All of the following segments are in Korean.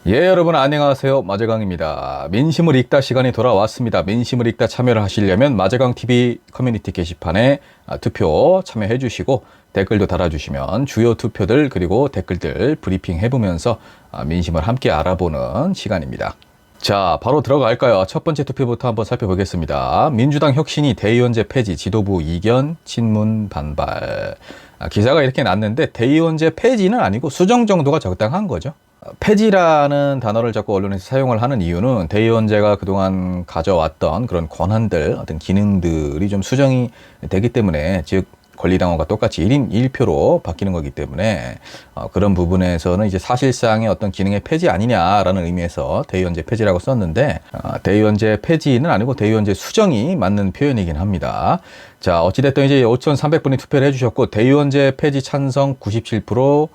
예, 여러분 안녕하세요. 마재강입니다. 민심을 읽다 시간이 돌아왔습니다. 민심을 읽다 참여를 하시려면 마재강TV 커뮤니티 게시판에 투표 참여해 주시고 댓글도 달아주시면 주요 투표들 그리고 댓글들 브리핑 해보면서 민심을 함께 알아보는 시간입니다. 자, 바로 들어갈까요? 첫 번째 투표부터 한번 살펴보겠습니다. 민주당 혁신이 대의원제 폐지, 지도부 이견, 친문 반발. 기사가 이렇게 났는데 대의원제 폐지는 아니고 수정 정도가 적당한 거죠. 폐지라는 단어를 자꾸 언론에서 사용을 하는 이유는 대의원제가 그동안 가져왔던 그런 권한들, 어떤 기능들이 좀 수정이 되기 때문에, 즉 권리당원과 똑같이 1인 1표로 바뀌는 거기 때문에 그런 부분에서는 이제 사실상의 어떤 기능의 폐지 아니냐라는 의미에서 대의원제 폐지라고 썼는데, 대의원제 폐지는 아니고 대의원제 수정이 맞는 표현이긴 합니다. 자, 어찌됐든 이제 5,300분이 투표를 해주셨고 대의원제 폐지 찬성 97%,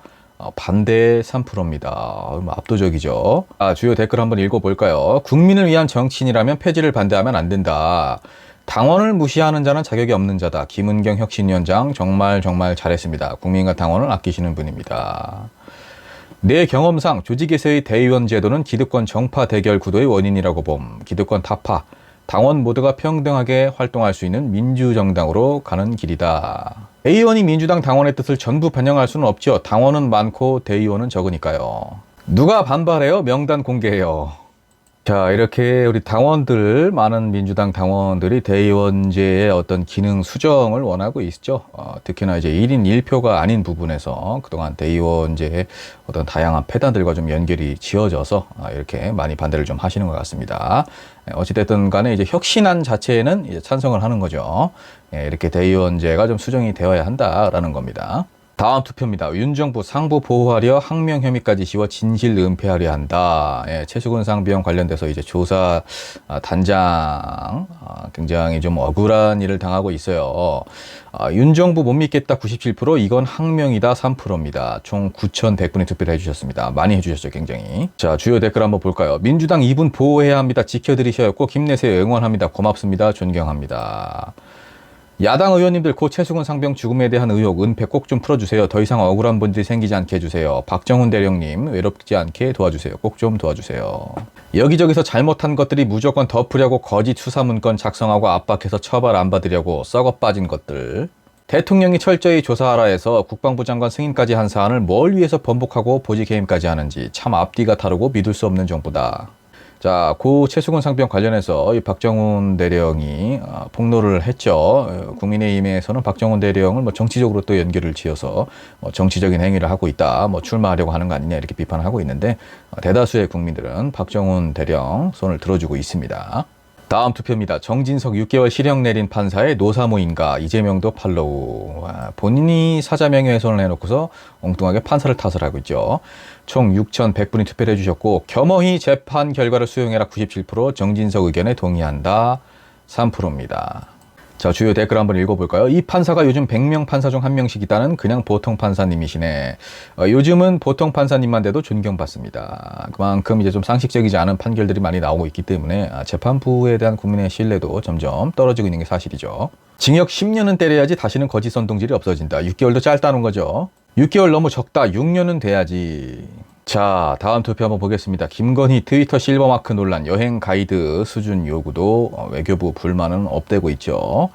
반대 3%입니다. 압도적이죠. 주요 댓글 한번 읽어볼까요? 국민을 위한 정치인이라면 폐지를 반대하면 안 된다. 당원을 무시하는 자는 자격이 없는 자다. 김은경 혁신위원장 정말 잘했습니다. 국민과 당원을 아끼시는 분입니다. 내 경험상 조직에서의 대의원 제도는 기득권 정파 대결 구도의 원인이라고 봄. 기득권 타파. 당원 모두가 평등하게 활동할 수 있는 민주정당으로 가는 길이다. 대의원이 민주당 당원의 뜻을 전부 반영할 수는 없죠. 당원은 많고 대의원은 적으니까요. 누가 반발해요? 명단 공개해요. 자, 이렇게 우리 당원들, 많은 민주당 당원들이 대의원제의 어떤 기능 수정을 원하고 있죠. 특히나 이제 1인 1표가 아닌 부분에서 그동안 대의원제의 어떤 다양한 폐단들과 좀 연결이 지어져서 이렇게 많이 반대를 좀 하시는 것 같습니다. 어찌됐든 간에 이제 혁신안 자체에는 이제 찬성을 하는 거죠. 이렇게 대의원제가 좀 수정이 되어야 한다라는 겁니다. 다음 투표입니다. 윤정부 상부 보호하려 항명 혐의까지 지워 진실 은폐하려 한다. 최수근 상비원 관련돼서 이제 조사 단장 굉장히 좀 억울한 일을 당하고 있어요. 윤정부 못 믿겠다 97%, 이건 항명이다 3%입니다. 총 9,100분이 투표를 해주셨습니다. 많이 해주셨죠, 굉장히. 자, 주요 댓글 한번 볼까요? 민주당 이분 보호해야 합니다. 지켜드리셔야 했고 힘내세요. 응원합니다. 고맙습니다. 존경합니다. 야당 의원님들 고 최수근 상병 죽음에 대한 의혹 은폐 꼭 좀 풀어주세요. 더 이상 억울한 분들이 생기지 않게 해주세요. 박정훈 대령님 외롭지 않게 도와주세요. 꼭 좀 도와주세요. 여기저기서 잘못한 것들이 무조건 덮으려고 거짓 수사 문건 작성하고 압박해서 처벌 안 받으려고 썩어 빠진 것들. 대통령이 철저히 조사하라 해서 국방부 장관 승인까지 한 사안을 뭘 위해서 번복하고 보직 해임까지 하는지 참 앞뒤가 다르고 믿을 수 없는 정부다. 자, 고 최수근 상병 관련해서 이 박정훈 대령이 폭로를 했죠. 국민의힘에서는 박정훈 대령을 뭐 정치적으로 또 연결을 지어서 정치적인 행위를 하고 있다, 출마하려고 하는 거 아니냐 이렇게 비판을 하고 있는데, 대다수의 국민들은 박정훈 대령 손을 들어주고 있습니다. 다음 투표입니다. 정진석 6개월 실형 내린 판사의 노사모인가, 이재명도 팔로우. 본인이 사자 명예훼손을 해놓고서 엉뚱하게 판사를 탓을 하고 있죠. 총 6,100분이 투표를 해주셨고 겸허히 재판 결과를 수용해라 97%, 정진석 의견에 동의한다 3%입니다. 자, 주요 댓글 한번 읽어볼까요? 이 판사가 요즘 100명 판사 중 한 명씩 있다는 그냥 보통 판사님이시네. 요즘은 보통 판사님만 돼도 존경받습니다. 그만큼 이제 좀 상식적이지 않은 판결들이 많이 나오고 있기 때문에 재판부에 대한 국민의 신뢰도 점점 떨어지고 있는 게 사실이죠. 징역 10년은 때려야지 다시는 거짓 선동질이 없어진다. 6개월도 짧다는 거죠. 6개월 너무 적다. 6년은 돼야지. 자, 다음 투표 한번 보겠습니다. 김건희 트위터 실버마크 논란, 여행 가이드 수준 요구도 외교부 불만은 업되고 있죠.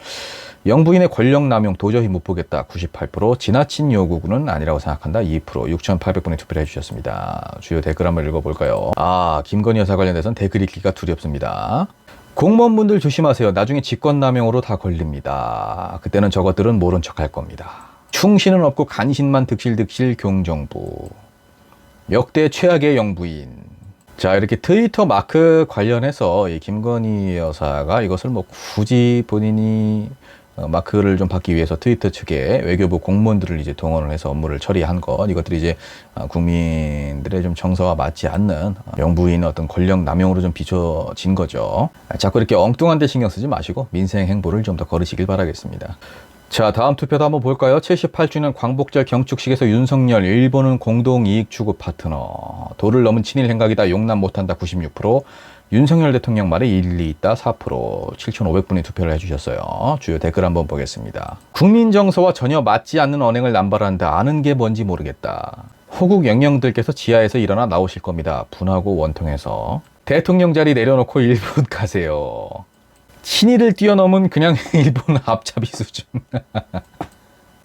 영부인의 권력 남용 도저히 못 보겠다 98%, 지나친 요구는 아니라고 생각한다 2%, 6,800분의 투표를 해주셨습니다. 주요 댓글 한번 읽어볼까요? 김건희 여사 관련해서는 댓글 읽기가 두렵습니다. 공무원분들 조심하세요. 나중에 직권남용으로 다 걸립니다. 그때는 저것들은 모른 척 할 겁니다. 충신은 없고 간신만 득실득실 경정부. 역대 최악의 영부인. 자, 이렇게 트위터 마크 관련해서 이 김건희 여사가 이것을 굳이 본인이 마크를 좀 받기 위해서 트위터 측에 외교부 공무원들을 이제 동원을 해서 업무를 처리한 것, 이것들이 이제 국민들의 좀 정서와 맞지 않는 영부인의 어떤 권력 남용으로 좀 비춰진 거죠. 자꾸 이렇게 엉뚱한 데 신경 쓰지 마시고 민생 행보를 좀 더 걸으시길 바라겠습니다. 자, 다음 투표도 한번 볼까요? 78주년 광복절 경축식에서 윤석열, 일본은 공동이익 추구 파트너. 도를 넘은 친일 행각이다, 용납 못한다 96%, 윤석열 대통령 말에 일리 있다 4%, 7,500분이 투표를 해주셨어요. 주요 댓글 한번 보겠습니다. 국민 정서와 전혀 맞지 않는 언행을 남발한다. 아는 게 뭔지 모르겠다. 호국 영령들께서 지하에서 일어나 나오실 겁니다. 분하고 원통해서. 대통령 자리 내려놓고 일본 가세요. 친일을 뛰어넘은 그냥 일본 앞잡이 수준.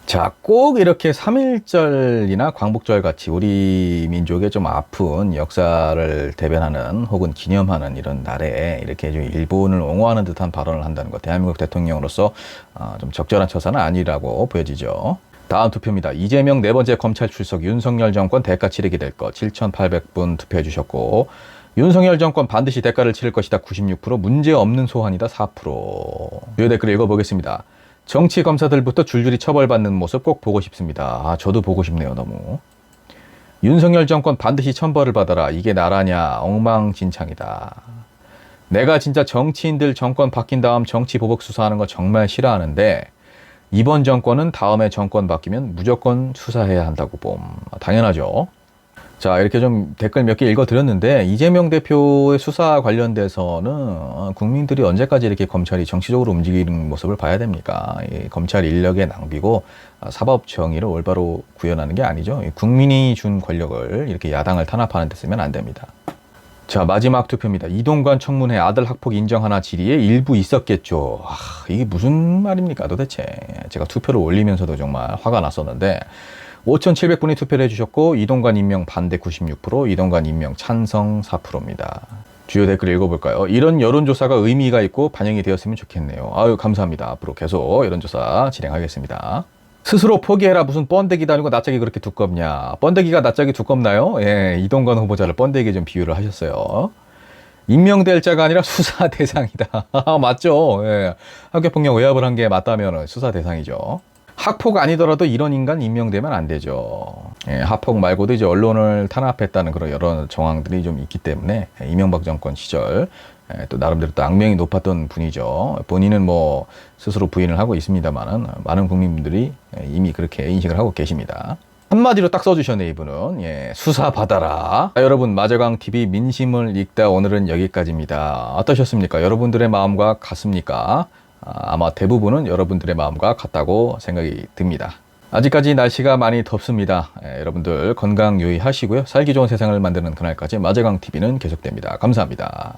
자, 꼭 이렇게 3.1절이나 광복절 같이 우리 민족의 좀 아픈 역사를 대변하는 혹은 기념하는 이런 날에 이렇게 좀 일본을 옹호하는 듯한 발언을 한다는 것, 대한민국 대통령으로서 좀 적절한 처사는 아니라고 보여지죠. 다음 투표입니다. 이재명 네 번째 검찰 출석, 윤석열 정권 대가 치르게 될 것. 7,800분 투표해 주셨고, 윤석열 정권 반드시 대가를 치를 것이다 96%, 문제 없는 소환이다 4%. 주요 댓글 읽어보겠습니다. 정치 검사들부터 줄줄이 처벌받는 모습 꼭 보고 싶습니다. 아, 저도 보고 싶네요, 너무. 윤석열 정권 반드시 천벌을 받아라. 이게 나라냐? 엉망진창이다. 내가 진짜 정치인들 정권 바뀐 다음 정치 보복 수사하는 거 정말 싫어하는데 이번 정권은 다음에 정권 바뀌면 무조건 수사해야 한다고 봄. 당연하죠. 자, 이렇게 좀 댓글 몇 개 읽어드렸는데 이재명 대표의 수사 관련돼서는 국민들이 언제까지 이렇게 검찰이 정치적으로 움직이는 모습을 봐야 됩니까? 이 검찰 인력의 낭비고 사법 정의를 올바로 구현하는 게 아니죠. 국민이 준 권력을 이렇게 야당을 탄압하는 데 쓰면 안 됩니다. 자, 마지막 투표입니다. 이동관 청문회 아들 학폭 인정하나 질의에 일부 있었겠죠. 이게 무슨 말입니까 도대체. 제가 투표를 올리면서도 정말 화가 났었는데 5,700분이 투표를 해주셨고 이동관 임명 반대 96%, 이동관 임명 찬성 4%입니다. 주요 댓글 읽어볼까요? 이런 여론조사가 의미가 있고 반영이 되었으면 좋겠네요. 아유, 감사합니다. 앞으로 계속 여론조사 진행하겠습니다. 스스로 포기해라. 무슨 번데기도 아니고 낯짝이 그렇게 두껍냐. 번데기가 낯짝이 두껍나요? 예, 이동관 후보자를 번데기에 좀 비유를 하셨어요. 임명될 자가 아니라 수사 대상이다. 맞죠? 예. 학교폭력 외압을 한 게 맞다면 수사 대상이죠. 학폭 아니더라도 이런 인간 임명되면 안 되죠. 예, 학폭 말고도 이제 언론을 탄압했다는 그런 여러 정황들이 좀 있기 때문에 이명박 정권 시절 또 나름대로 또 악명이 높았던 분이죠. 본인은 뭐 스스로 부인을 하고 있습니다만은 많은 국민분들이 이미 그렇게 인식을 하고 계십니다. 한마디로 딱 써주셨네 이분은. 예, 수사 받아라. 자, 여러분, 마저강TV 민심을 읽다 오늘은 여기까지입니다. 어떠셨습니까? 여러분들의 마음과 같습니까? 아마 대부분은 여러분들의 마음과 같다고 생각이 듭니다. 아직까지 날씨가 많이 덥습니다. 여러분들 건강 유의하시고요. 살기 좋은 세상을 만드는 그날까지 마저강TV는 계속됩니다. 감사합니다.